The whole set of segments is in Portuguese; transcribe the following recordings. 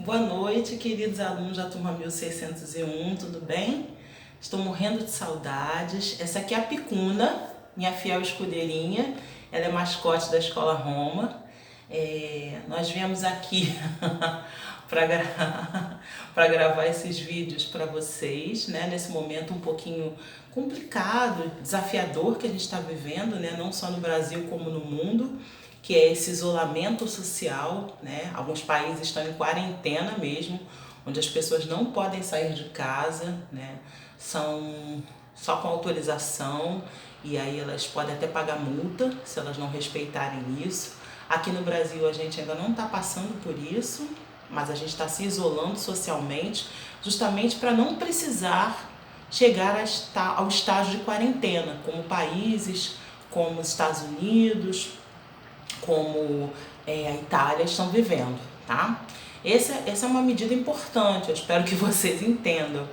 Boa noite, queridos alunos da turma 1601, tudo bem? Estou morrendo de saudades. Essa aqui é a Picuna, minha fiel escudeirinha. Ela é mascote da Escola Roma. Nós viemos aqui para gravar esses vídeos para vocês, né? Nesse momento um pouquinho complicado, desafiador que a gente está vivendo, né? Não só no Brasil como no mundo, que é esse isolamento social, né? Alguns países estão em quarentena mesmo, onde as pessoas não podem sair de casa, né? São só com autorização, e aí elas podem até pagar multa se elas não respeitarem isso. Aqui no Brasil a gente ainda não está passando por isso, mas a gente está se isolando socialmente, justamente para não precisar chegar ao estágio de quarentena, como países como os Estados Unidos, como a Itália estão vivendo, tá? Essa é uma medida importante, eu espero que vocês entendam.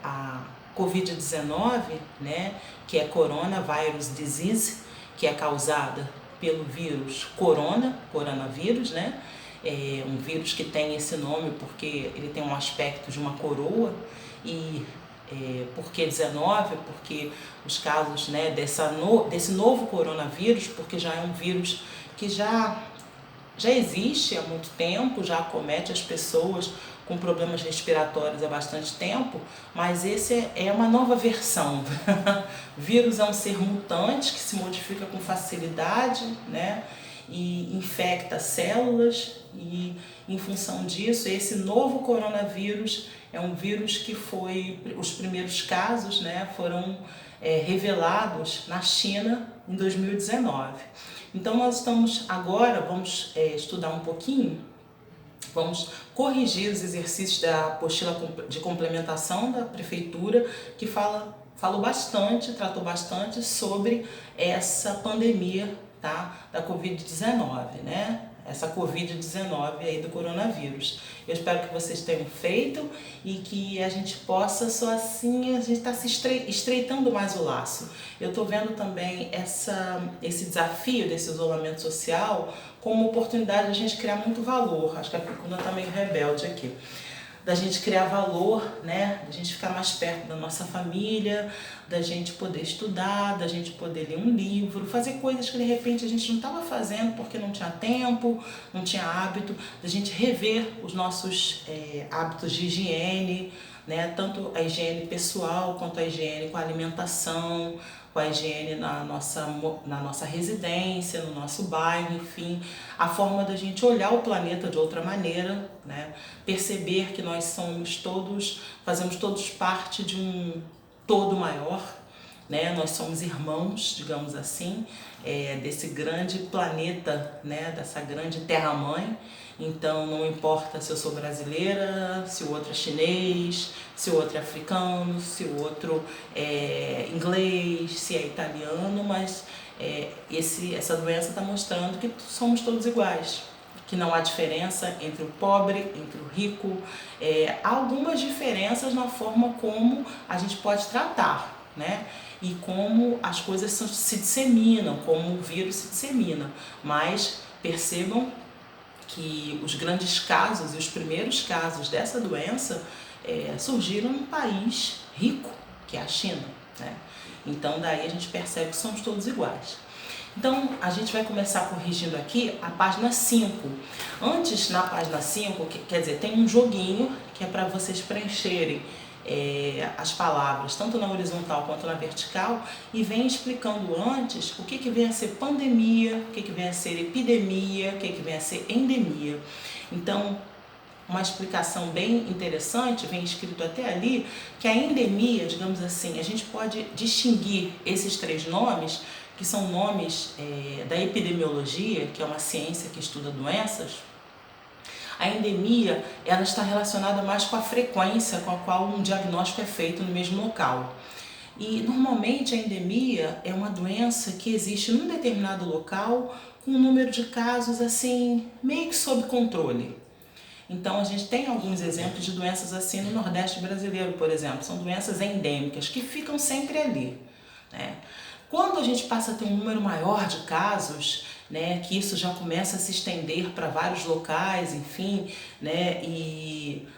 A Covid-19, né, que é Coronavirus Disease, que é causada pelo vírus coronavírus, né? É um vírus que tem esse nome porque ele tem um aspecto de uma coroa. E por que 19? Porque os casos, né, desse novo coronavírus, porque já é um vírus que já existe há muito tempo, já acomete as pessoas com problemas respiratórios há bastante tempo, mas esse é uma nova versão. Vírus é um ser mutante que se modifica com facilidade, né? E infecta células, e em função disso, esse novo coronavírus é um vírus que os primeiros casos, né, foram revelados na China em 2019. Então nós estamos agora, vamos estudar um pouquinho, vamos corrigir os exercícios da apostila de complementação da prefeitura, que tratou bastante sobre essa pandemia, tá, da Covid-19, né? Essa Covid-19 aí do coronavírus. Eu espero que vocês tenham feito e que a gente possa, só assim, a gente está se estreitando mais o laço. Eu estou vendo também esse desafio desse isolamento social como oportunidade de a gente criar muito valor. Acho que a Picuna está meio rebelde aqui. Da gente criar valor, né? Da gente ficar mais perto da nossa família, da gente poder estudar, da gente poder ler um livro, fazer coisas que de repente a gente não estava fazendo porque não tinha tempo, não tinha hábito, da gente rever os nossos hábitos de higiene, né? Tanto a higiene pessoal quanto a higiene com a alimentação, com a higiene na nossa residência, no nosso bairro, enfim, a forma da gente olhar o planeta de outra maneira, né? Perceber que nós fazemos todos parte de um todo maior, né? Nós somos irmãos, digamos assim, desse grande planeta, né? Dessa grande terra-mãe. Então não importa se eu sou brasileira, se o outro é chinês, se o outro é africano, se o outro é inglês, se é italiano, mas essa doença está mostrando que somos todos iguais, que não há diferença entre o pobre, entre o rico. Há algumas diferenças na forma como a gente pode tratar, né? E como as coisas se disseminam, como o vírus se dissemina, mas percebam que os grandes casos e os primeiros casos dessa doença surgiram num país rico, que é a China, né? Então daí a gente percebe que somos todos iguais. Então a gente vai começar corrigindo aqui a página 5. Antes, na página 5, quer dizer, tem um joguinho que é para vocês preencherem as palavras, tanto na horizontal quanto na vertical, e vem explicando antes o que vem a ser pandemia, o que vem a ser epidemia, o que vem a ser endemia. Então, uma explicação bem interessante, vem escrito até ali, que a endemia, digamos assim, a gente pode distinguir esses três nomes, que são nomes da epidemiologia, que é uma ciência que estuda doenças. A endemia, ela está relacionada mais com a frequência com a qual um diagnóstico é feito no mesmo local. E normalmente a endemia é uma doença que existe num determinado local com um número de casos assim meio que sob controle. Então a gente tem alguns exemplos de doenças assim no Nordeste brasileiro, por exemplo. São doenças endêmicas que ficam sempre ali, né? Quando a gente passa a ter um número maior de casos, né, que isso já começa a se estender para vários locais, enfim, né,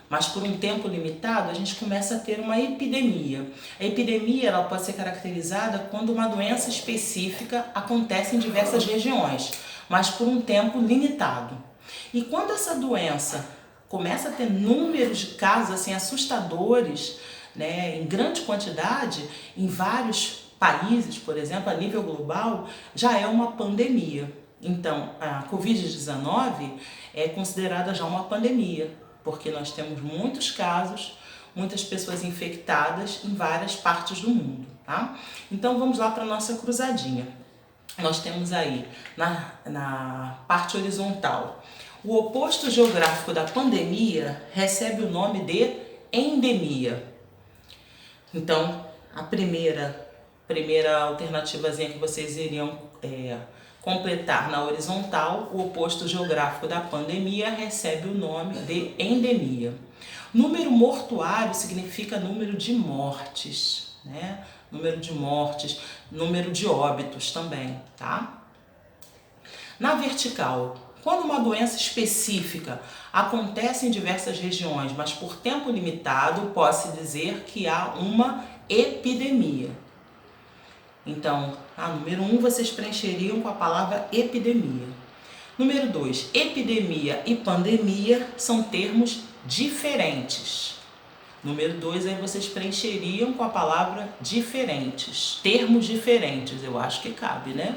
mas por um tempo limitado, a gente começa a ter uma epidemia. A epidemia ela pode ser caracterizada quando uma doença específica acontece em diversas regiões, mas por um tempo limitado. E quando essa doença começa a ter números de casos assim assustadores, né, em grande quantidade, em vários países, por exemplo, a nível global, já é uma pandemia. Então, a Covid-19 é considerada já uma pandemia, porque nós temos muitos casos, muitas pessoas infectadas em várias partes do mundo, tá? Então, vamos lá para a nossa cruzadinha. Nós temos aí, na parte horizontal, o oposto geográfico da pandemia recebe o nome de endemia. Então, a primeira alternativazinha que vocês iriam completar na horizontal, o oposto geográfico da pandemia recebe o nome de endemia. Número mortuário significa número de mortes, né? Número de mortes, número de óbitos também, tá? Na vertical, quando uma doença específica acontece em diversas regiões, mas por tempo limitado, pode-se dizer que há uma epidemia. Então, número 1, vocês preencheriam com a palavra epidemia. Número 2, epidemia e pandemia são termos diferentes. Número 2, aí vocês preencheriam com a palavra diferentes. Termos diferentes, eu acho que cabe, né?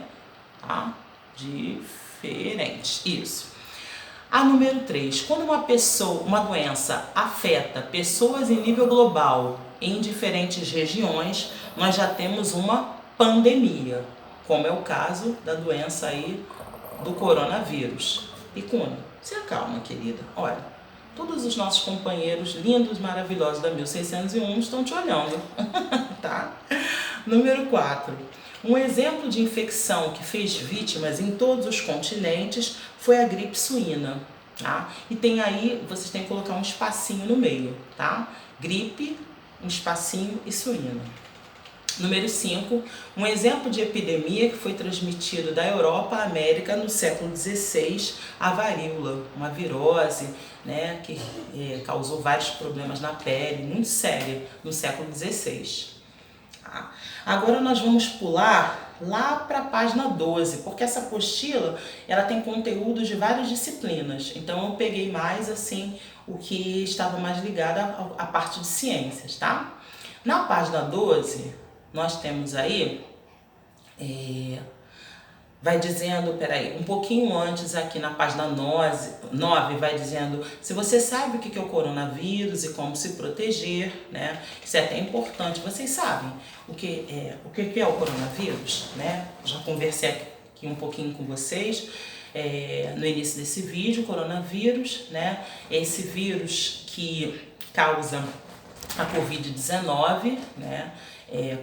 Tá? Diferentes, isso. A número 3, quando uma doença afeta pessoas em nível global em diferentes regiões, nós já temos uma pandemia, como é o caso da doença aí do coronavírus. Picuna, se acalma, querida. Olha, todos os nossos companheiros lindos, maravilhosos da 1601 estão te olhando, tá? Número 4. Um exemplo de infecção que fez vítimas em todos os continentes foi a gripe suína, tá? E tem aí, vocês têm que colocar um espacinho no meio, tá? Gripe, um espacinho e suína. Número 5, um exemplo de epidemia que foi transmitido da Europa à América no século XVI, a varíola, uma virose, né, que causou vários problemas na pele, muito séria, no século XVI. Tá? Agora nós vamos pular lá para a página 12, porque essa apostila ela tem conteúdos de várias disciplinas, então eu peguei mais assim o que estava mais ligado à parte de ciências, tá? Na página 12, nós temos aí, vai dizendo, um pouquinho antes aqui na página 9, vai dizendo se você sabe o que é o coronavírus e como se proteger, né? Isso é até importante, vocês sabem o que é o coronavírus, né? Já conversei aqui um pouquinho com vocês no início desse vídeo, coronavírus, né? Esse vírus que causa a Covid-19, né?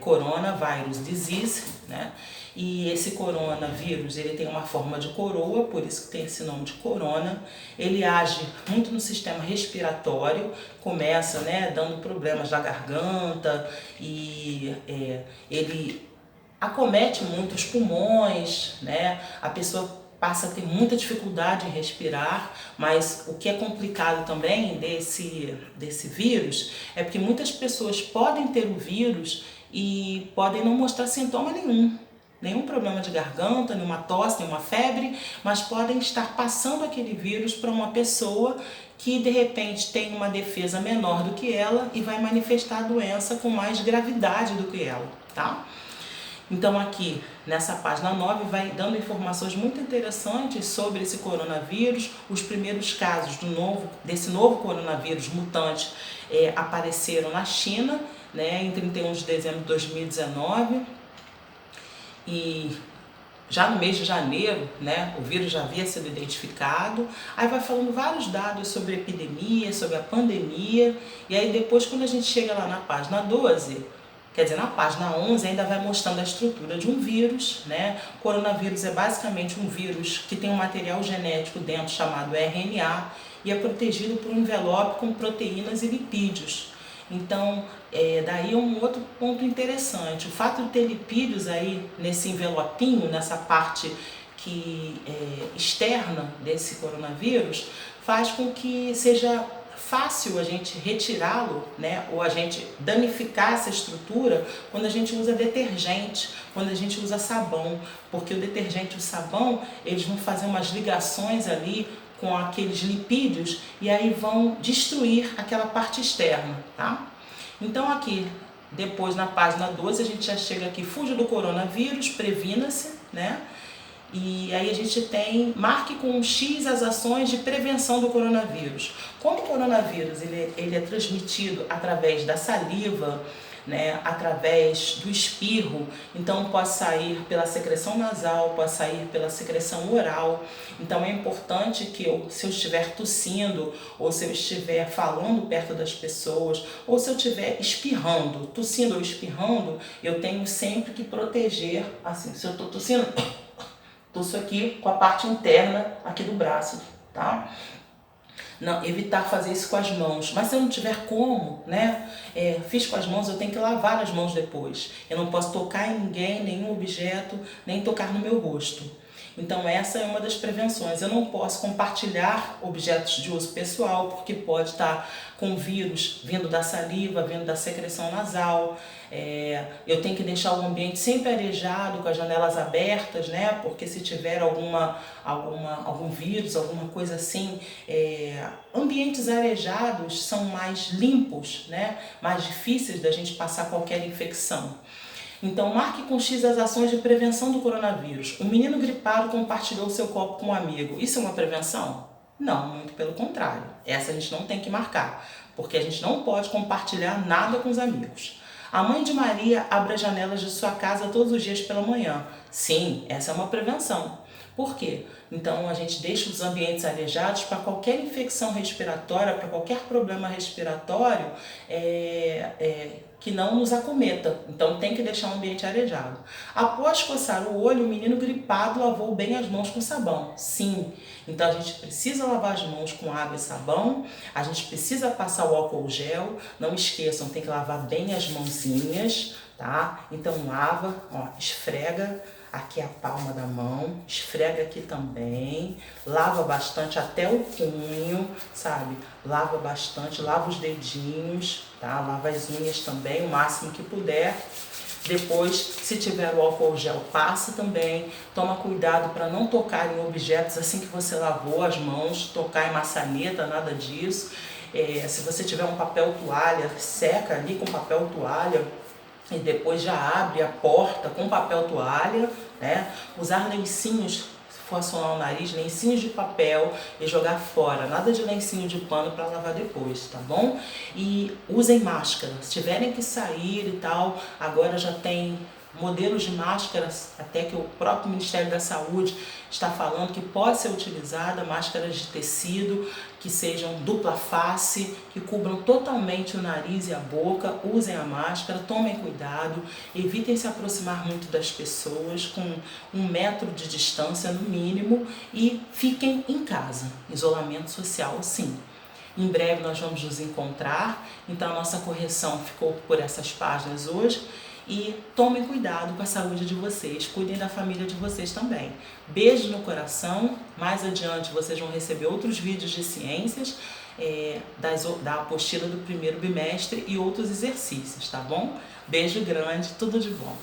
Coronavirus Disease, né? E esse coronavírus, ele tem uma forma de coroa, por isso que tem esse nome de corona. Ele age muito no sistema respiratório, começa, né, dando problemas na garganta e ele acomete muito os pulmões, né? A pessoa passa a ter muita dificuldade em respirar, mas o que é complicado também desse vírus é porque muitas pessoas podem ter o vírus e podem não mostrar sintoma nenhum problema de garganta, nenhuma tosse, nenhuma febre, mas podem estar passando aquele vírus para uma pessoa que de repente tem uma defesa menor do que ela e vai manifestar a doença com mais gravidade do que ela, tá? Então aqui nessa página 9 vai dando informações muito interessantes sobre esse coronavírus. Os primeiros casos desse novo coronavírus mutante apareceram na China, né, em 31 de dezembro de 2019 e já no mês de janeiro, né, o vírus já havia sido identificado. Aí vai falando vários dados sobre a epidemia, sobre a pandemia, e aí depois quando a gente chega lá na página 12, quer dizer, na página 11 ainda vai mostrando a estrutura de um vírus, né? O coronavírus é basicamente um vírus que tem um material genético dentro chamado RNA e é protegido por um envelope com proteínas e lipídios. Então, daí um outro ponto interessante, o fato de ter lipídios aí nesse envelopinho, nessa parte que externa desse coronavírus, faz com que seja fácil a gente retirá-lo, né, ou a gente danificar essa estrutura quando a gente usa detergente, quando a gente usa sabão, porque o detergente e o sabão, eles vão fazer umas ligações ali com aqueles lipídios e aí vão destruir aquela parte externa, tá? Então aqui, depois na página 12, a gente já chega aqui, fuja do coronavírus, previna-se, né? E aí a gente tem, marque com um X as ações de prevenção do coronavírus. Como o coronavírus ele é transmitido através da saliva, né, através do espirro, então pode sair pela secreção nasal, pode sair pela secreção oral. Então é importante que se eu estiver tossindo, ou se eu estiver falando perto das pessoas, ou se eu estiver espirrando, tossindo ou espirrando, eu tenho sempre que proteger, assim, se eu estou tossindo, tosso aqui com a parte interna aqui do braço, tá? Não, evitar fazer isso com as mãos, mas se eu não tiver como, né, fiz com as mãos, eu tenho que lavar as mãos depois. Eu não posso tocar em ninguém, nenhum objeto, nem tocar no meu rosto. Então essa é uma das prevenções. Eu não posso compartilhar objetos de uso pessoal, porque pode estar com vírus vindo da saliva, vindo da secreção nasal. Eu tenho que deixar o ambiente sempre arejado, com as janelas abertas, né? Porque se tiver algum vírus, alguma coisa assim, ambientes arejados são mais limpos, né? Mais difíceis da gente passar qualquer infecção. Então, marque com X as ações de prevenção do coronavírus. Um menino gripado compartilhou seu copo com um amigo. Isso é uma prevenção? Não, muito pelo contrário. Essa a gente não tem que marcar, porque a gente não pode compartilhar nada com os amigos. A mãe de Maria abre as janelas de sua casa todos os dias pela manhã. Sim, essa é uma prevenção. Por quê? Então a gente deixa os ambientes arejados para qualquer infecção respiratória, para qualquer problema respiratório que não nos acometa. Então tem que deixar o ambiente arejado. Após coçar o olho, o menino gripado lavou bem as mãos com sabão. Sim, então a gente precisa lavar as mãos com água e sabão, a gente precisa passar o álcool gel, não esqueçam, tem que lavar bem as mãozinhas, tá? Então lava, ó, esfrega aqui a palma da mão, esfrega aqui também, lava bastante até o punho, sabe? Lava bastante, lava os dedinhos, tá? Lava as unhas também, o máximo que puder. Depois, se tiver o álcool gel, passa também. Toma cuidado para não tocar em objetos assim que você lavou as mãos, tocar em maçaneta, nada disso. Se você tiver um papel toalha, seca ali com papel toalha, e depois já abre a porta com papel toalha, né? Usar lencinhos, se for assolar o nariz, lencinhos de papel e jogar fora, nada de lencinho de pano para lavar depois, tá bom? E usem máscara, se tiverem que sair e tal, agora já tem modelos de máscaras, até que o próprio Ministério da Saúde está falando que pode ser utilizada, máscaras de tecido, que sejam dupla face, que cubram totalmente o nariz e a boca. Usem a máscara, tomem cuidado, evitem se aproximar muito das pessoas, com 1 metro de distância no mínimo, e fiquem em casa, isolamento social sim. Em breve nós vamos nos encontrar, então a nossa correção ficou por essas páginas hoje. E tomem cuidado com a saúde de vocês, cuidem da família de vocês também. Beijo no coração, mais adiante vocês vão receber outros vídeos de ciências, da apostila do primeiro bimestre e outros exercícios, tá bom? Beijo grande, tudo de bom.